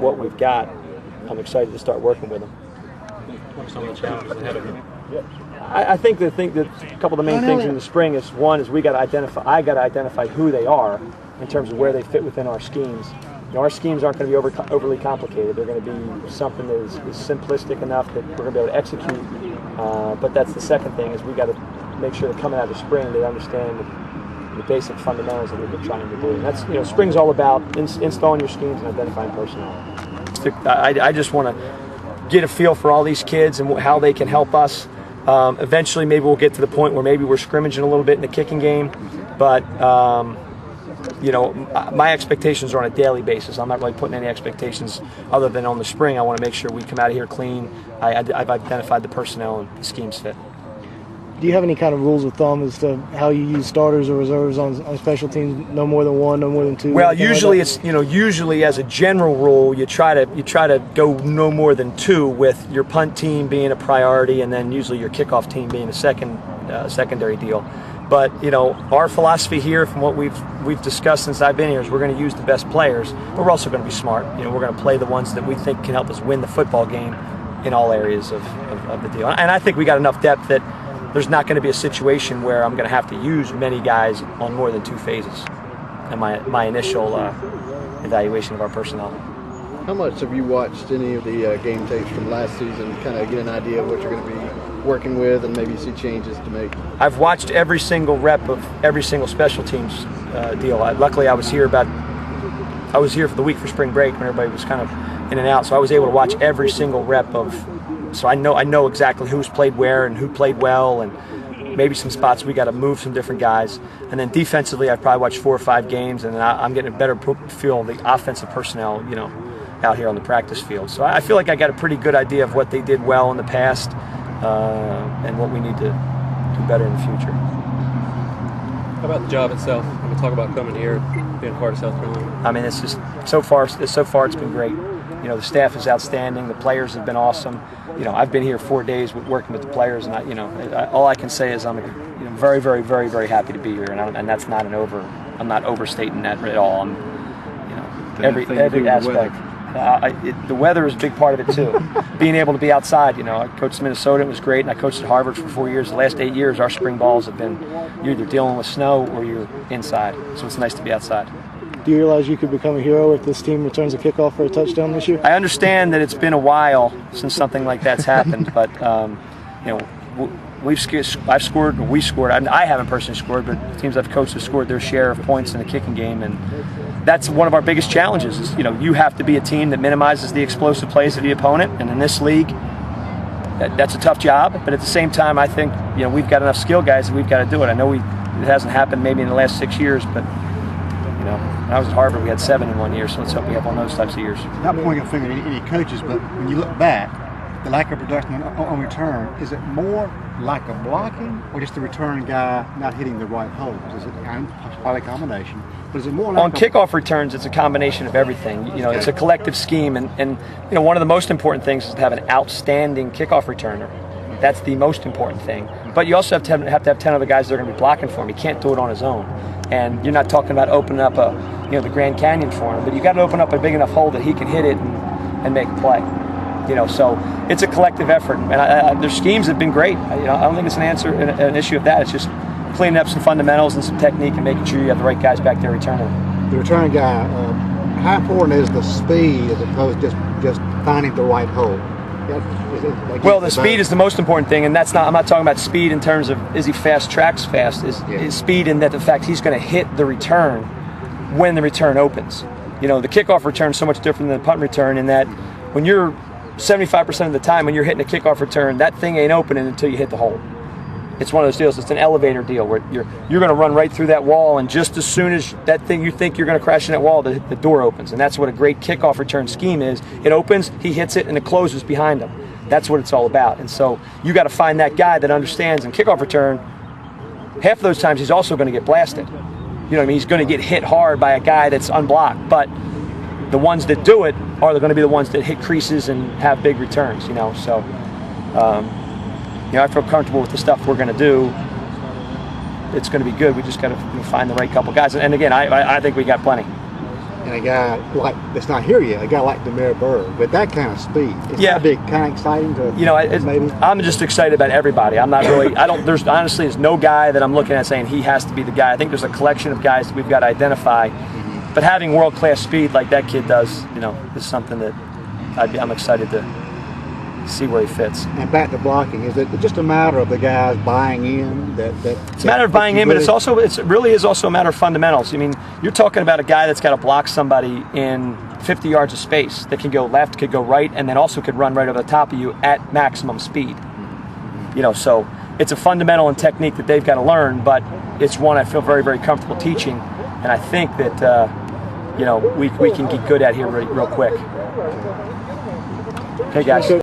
what we've got, I'm excited to start working with them. What are some of the challenges ahead of you? I think that a couple of the main things in the spring is one is I got to identify who they are in terms of where they fit within our schemes. Our schemes aren't going to be overly complicated. They're going to be something that is simplistic enough that we're going to be able to execute. But that's the second thing is we got to make sure that coming out of spring they understand the basic fundamentals that we've been trying to do. And that's spring's all about installing your schemes and identifying personnel. I just want to get a feel for all these kids and how they can help us. Eventually, maybe we'll get to the point where maybe we're scrimmaging a little bit in the kicking game, but my expectations are on a daily basis. I'm not really putting any expectations other than on the spring. I want to make sure we come out of here clean. I've identified the personnel and the schemes fit. Do you have any kind of rules of thumb as to how you use starters or reserves on special teams? No more than one, no more than two. Well, usually it's usually as a general rule, you try to go no more than two, with your punt team being a priority, and then usually your kickoff team being a secondary deal. But our philosophy here, from what we've discussed since I've been here, is we're going to use the best players, but we're also going to be smart. We're going to play the ones that we think can help us win the football game in all areas of the deal. And I think we got enough depth that there's not going to be a situation where I'm going to have to use many guys on more than two phases in my initial evaluation of our personnel. How much have you watched any of the game tapes from last season, kind of get an idea of what you're going to be working with and maybe see changes to make? I've watched every single rep of every single special teams deal. Luckily, I was here for the week for spring break when everybody was kind of in and out, so I was able to watch every single rep of. So I know exactly who's played where and who played well, and maybe some spots we got to move some different guys. And then defensively, I've probably watched 4 or 5 games, and I'm getting a better feel of the offensive personnel, out here on the practice field. So I feel like I got a pretty good idea of what they did well in the past and what we need to do better in the future. How about the job itself? When we talk about coming here, being part of South Carolina. I mean, it's just so far it's been great. The staff is outstanding. The players have been awesome. I've been here 4 days working with the players, and all I can say is I'm very, very, very, very happy to be here, and that's not I'm not overstating that at all. Every aspect. The weather is a big part of it too. Being able to be outside. I coached Minnesota, it was great, and I coached at Harvard for 4 years. The last 8 years, our spring balls have been you're either dealing with snow or you're inside. So it's nice to be outside. Do you realize you could become a hero if this team returns a kickoff for a touchdown this year? I understand that it's been a while since something like that's happened, but we scored. I haven't personally scored, but teams I've coached have scored their share of points in the kicking game, and that's one of our biggest challenges. Is you have to be a team that minimizes the explosive plays of the opponent, and in this league, that's a tough job. But at the same time, I think we've got enough skill guys that we've got to do it. I know it hasn't happened maybe in the last 6 years, but. When I was at Harvard, we had 7 in 1 year, so let's hope we have one of those types of years. Not pointing a finger at any coaches, but when you look back, the lack of production on return, is it more lack of blocking or just the return guy not hitting the right holes? Is it probably a combination? But is it more like on kickoff returns, it's a combination of everything. It's a collective scheme, and one of the most important things is to have an outstanding kickoff returner. That's the most important thing. But you also have to have 10 other guys that are going to be blocking for him. He can't do it on his own. And you're not talking about opening up the Grand Canyon for him, but you got to open up a big enough hole that he can hit it and make a play. So it's a collective effort. And their schemes have been great. I don't think it's an issue of that. It's just cleaning up some fundamentals and some technique and making sure you have the right guys back there returning. The return guy, how important is the speed as opposed to just finding the right hole? Well, the speed is the most important thing, and I'm not talking about speed in terms of is he fast, tracks fast. Is speed in that the fact he's going to hit the return when the return opens. The kickoff return is so much different than the punt return in that when you're 75% of the time when you're hitting a kickoff return, that thing ain't opening until you hit the hole. It's one of those deals. It's an elevator deal where you're going to run right through that wall, and just as soon as that thing you think you're going to crash in that wall, the door opens. And that's what a great kickoff return scheme is. It opens, he hits it, and it closes behind him. That's what it's all about. And so you got to find that guy that understands. And kickoff return, half of those times he's also going to get blasted. He's going to get hit hard by a guy that's unblocked. But the ones that do it are going to be the ones that hit creases and have big returns. So. I feel comfortable with the stuff we're going to do. It's going to be good. We just got to find the right couple guys. And again, I think we got plenty. and a guy like that's not here yet, a guy like Demare Berg, with that kind of speed, it's Yeah. gotta be kind of exciting to maybe. I'm just excited about everybody. I'm not really. There's no guy that I'm looking at saying he has to be the guy. I think there's a collection of guys that we've got to identify. But having world-class speed like that kid does, is something that I'm excited to see where he fits. And back to blocking, is it just a matter of the guys buying in? It's a matter of buying in, but it really is also a matter of fundamentals. I mean, you're talking about a guy that's got to block somebody in 50 yards of space that can go left, could go right, and then also could run right over the top of you at maximum speed. So it's a fundamental and technique that they've got to learn, but it's one I feel very, very comfortable teaching, and I think that we can get good at here real quick. Okay, guys.